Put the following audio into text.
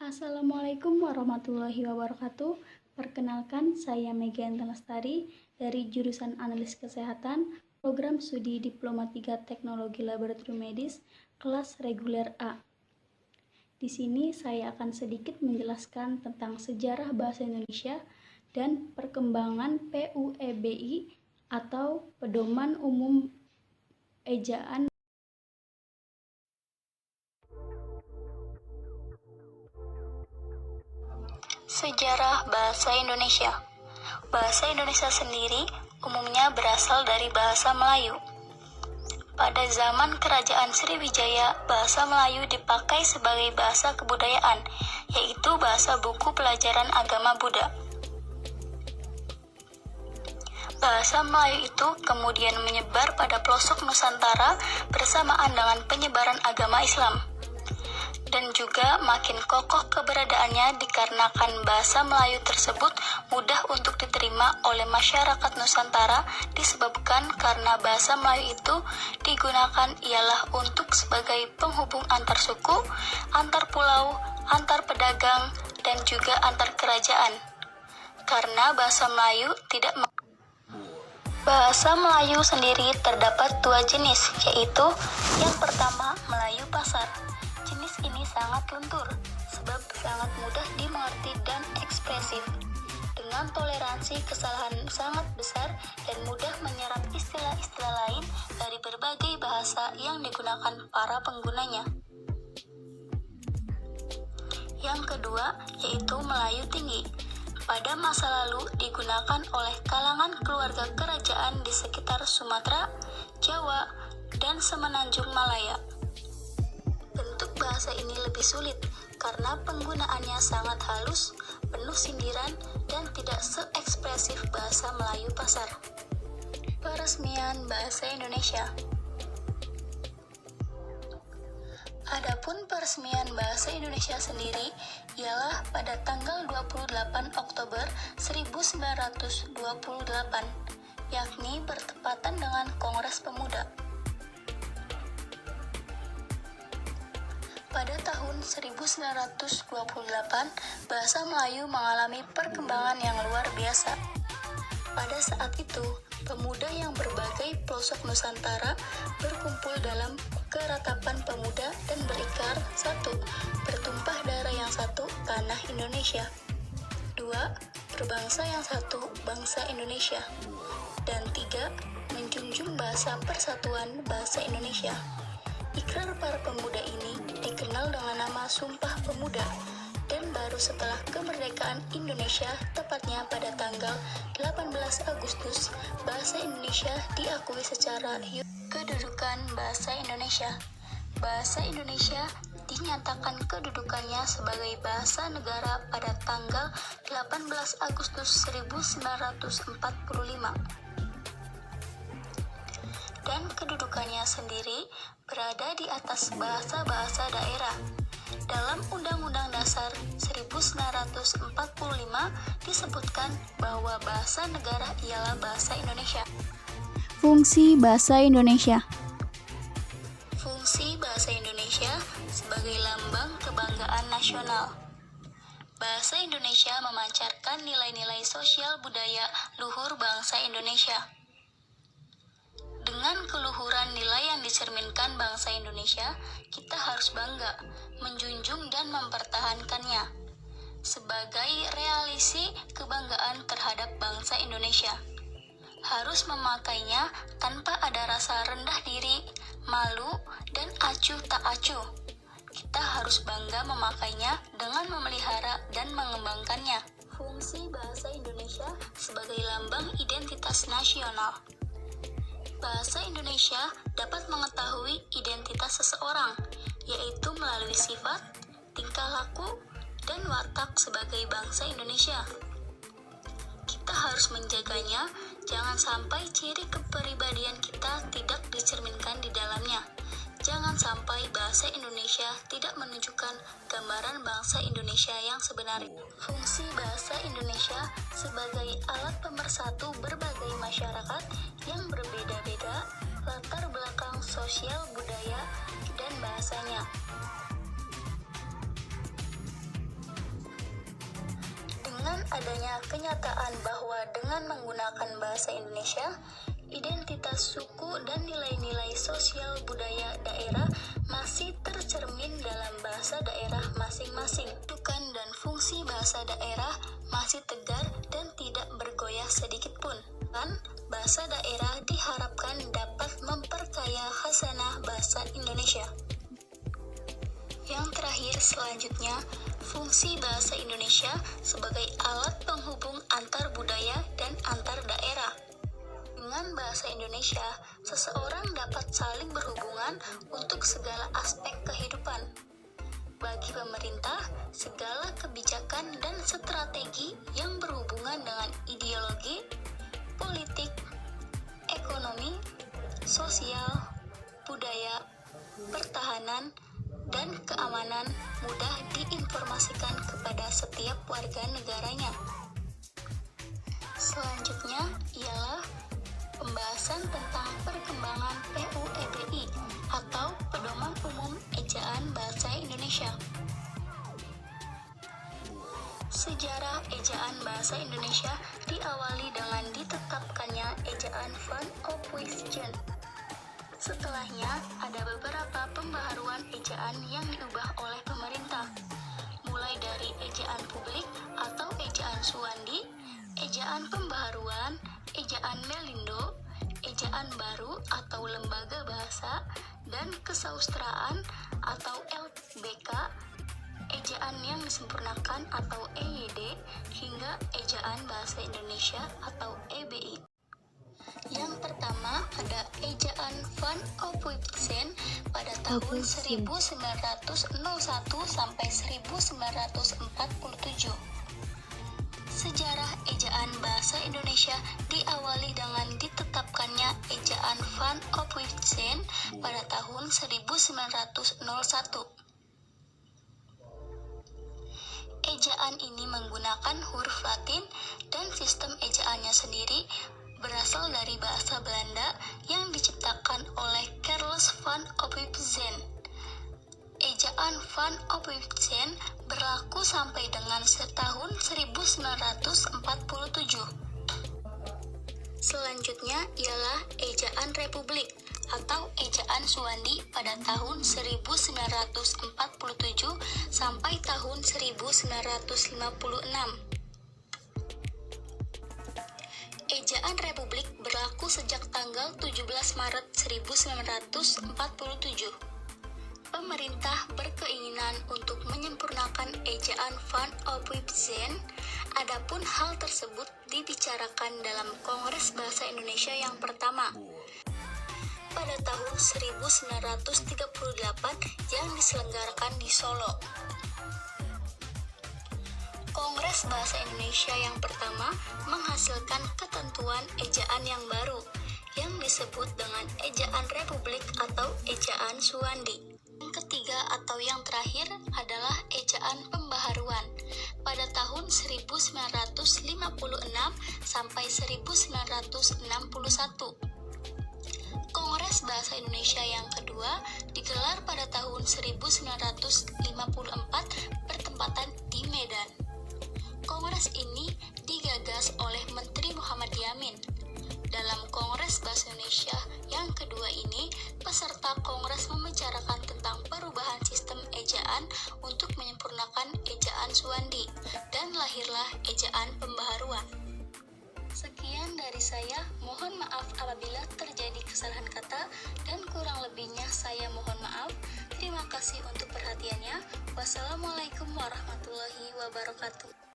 Assalamualaikum warahmatullahi wabarakatuh. Perkenalkan, saya Megianti Lestari dari jurusan Analis Kesehatan, Program Studi Diploma 3 Teknologi Laboratorium Medis, kelas reguler A. Di sini saya akan sedikit menjelaskan tentang sejarah bahasa Indonesia dan perkembangan PUEBI atau Pedoman Umum Ejaan. Sejarah Bahasa Indonesia. Bahasa Indonesia sendiri umumnya berasal dari bahasa Melayu. Pada zaman Kerajaan Sriwijaya, bahasa Melayu dipakai sebagai bahasa kebudayaan, yaitu bahasa buku pelajaran agama Buddha. Bahasa Melayu itu kemudian menyebar pada pelosok Nusantara bersamaan dengan penyebaran agama Islam. Dan juga makin kokoh keberadaannya dikarenakan bahasa Melayu tersebut mudah untuk diterima oleh masyarakat Nusantara disebabkan karena bahasa Melayu itu digunakan ialah untuk sebagai penghubung antar suku, antar pulau, antar pedagang, dan juga antar kerajaan. Karena bahasa Melayu tidak Bahasa Melayu sendiri terdapat dua jenis, yaitu yang pertama Melayu Pasar. Jenis ini sangat lentur, sebab sangat mudah dimengerti dan ekspresif, dengan toleransi kesalahan sangat besar dan mudah menyerap istilah-istilah lain dari berbagai bahasa yang digunakan para penggunanya. Yang kedua, yaitu Melayu Tinggi. Pada masa lalu digunakan oleh kalangan keluarga kerajaan di sekitar Sumatera, Jawa, dan Semenanjung Malaya. Bentuk bahasa ini lebih sulit karena penggunaannya sangat halus, penuh sindiran, dan tidak seekspresif bahasa Melayu Pasar. Peresmian Bahasa Indonesia. Adapun peresmian Bahasa Indonesia sendiri ialah pada tanggal 28 Oktober 1928, yakni bertepatan dengan Kongres Pemuda. Pada tahun 1928, bahasa Melayu mengalami perkembangan yang luar biasa. Pada saat itu, pemuda yang berbagai pelosok Nusantara berkumpul dalam keratapan pemuda dan berikrar: 1. Bertumpah darah yang satu, tanah Indonesia. 2. Berbangsa yang satu, bangsa Indonesia. Dan 3. Menjunjung bahasa persatuan bahasa Indonesia. Ikrar para pemuda ini dikenal dengan nama Sumpah Pemuda, dan baru setelah kemerdekaan Indonesia, tepatnya pada tanggal 18 Agustus, bahasa Indonesia diakui secara kedudukan bahasa Indonesia. Bahasa Indonesia dinyatakan kedudukannya sebagai bahasa negara pada tanggal 18 Agustus 1945. Dan kedudukannya sendiri berada di atas bahasa-bahasa daerah. Dalam Undang-Undang Dasar 1945 disebutkan bahwa bahasa negara ialah bahasa Indonesia. Fungsi Bahasa Indonesia. Fungsi bahasa Indonesia sebagai lambang kebanggaan nasional. Bahasa Indonesia memancarkan nilai-nilai sosial budaya luhur bangsa Indonesia. Dengan keluhuran nilai yang dicerminkan bangsa Indonesia, kita harus bangga, menjunjung dan mempertahankannya sebagai realisi kebanggaan terhadap bangsa Indonesia. Harus memakainya tanpa ada rasa rendah diri, malu, dan acuh tak acuh. Kita harus bangga memakainya dengan memelihara dan mengembangkannya. Fungsi bahasa Indonesia sebagai lambang identitas nasional. Bahasa Indonesia dapat mengetahui identitas seseorang, yaitu melalui sifat, tingkah laku, dan watak sebagai bangsa Indonesia. Kita harus menjaganya, jangan sampai ciri kepribadian kita tidak dicerminkan di dalamnya. Jangan sampai bahasa Indonesia tidak menunjukkan gambaran bangsa Indonesia yang sebenarnya. Fungsi bahasa Indonesia sebagai alat pemersatu berbagai masyarakat yang berbeda-beda, latar belakang sosial, budaya, dan bahasanya. Dengan adanya kenyataan bahwa dengan menggunakan bahasa Indonesia, identitas suku dan nilai-nilai sosial budaya daerah masih tercermin dalam bahasa daerah masing-masing. Kedudukan dan fungsi bahasa daerah masih tegar dan tidak bergoyah sedikit pun. Bahasa daerah diharapkan dapat memperkaya khasanah bahasa Indonesia. Yang terakhir selanjutnya, fungsi bahasa Indonesia sebagai alat penghubung antar budaya dan antar daerah. Dengan bahasa Indonesia, seseorang dapat saling berhubungan untuk segala aspek kehidupan. Bagi pemerintah, segala kebijakan dan strategi yang berhubungan dengan ideologi, politik, ekonomi, sosial, budaya, pertahanan, dan keamanan mudah diinformasikan kepada setiap warga negaranya. Selanjutnya ialah pembahasan tentang perkembangan PUEBI atau Pedoman Umum Ejaan Bahasa Indonesia. Sejarah ejaan bahasa Indonesia diawali dengan ditetapkannya ejaan Van Ophuijsen. Setelahnya, ada beberapa pembaharuan ejaan yang diubah oleh pemerintah, mulai dari ejaan publik atau ejaan Suwandi, ejaan pembaharuan, ejaan Melindo, ejaan baru atau lembaga bahasa, dan kesaustraan atau LBK, ejaan yang disempurnakan atau EYD, hingga ejaan bahasa Indonesia atau EBI. Yang pertama ada ejaan Van Ophuijsen pada tahun 1901 sampai 1947. Sejarah ejaan bahasa Indonesia diawali dengan ditetapkannya ejaan Van Ophuijsen pada tahun 1901. Ejaan ini menggunakan huruf Latin dan sistem ejaannya sendiri berasal dari bahasa Belanda yang diciptakan oleh Carolus van Ophuijsen. Ejaan Van Ophuijsen berlaku sampai dengan tahun 1947. Selanjutnya ialah ejaan Republik atau ejaan Suwandi pada tahun 1947 sampai tahun 1956. Ejaan Republik berlaku sejak tanggal 17 Maret 1947. Pemerintah berkeinginan untuk menyempurnakan ejaan Van Ophuijsen, adapun hal tersebut dibicarakan dalam Kongres Bahasa Indonesia yang pertama pada tahun 1938 yang diselenggarakan di Solo. Kongres Bahasa Indonesia yang pertama menghasilkan ketentuan ejaan yang baru yang disebut dengan ejaan Republik atau ejaan Suwandi. Yang ketiga atau yang terakhir adalah ejaan pembaharuan pada tahun 1956 sampai 1961. Kongres Bahasa Indonesia yang kedua digelar pada tahun 1954 bertempatan di Medan. Kongres ini digagas oleh Menteri Muhammad Yamin. Dalam Kongres Bahasa Indonesia yang kedua ini, peserta Kongres membicarakan tentang perubahan sistem ejaan untuk menyempurnakan ejaan Suwandi, dan lahirlah ejaan pembaharuan. Sekian dari saya, mohon maaf apabila terjadi kesalahan kata, dan kurang lebihnya saya mohon maaf. Terima kasih untuk perhatiannya. Wassalamualaikum warahmatullahi wabarakatuh.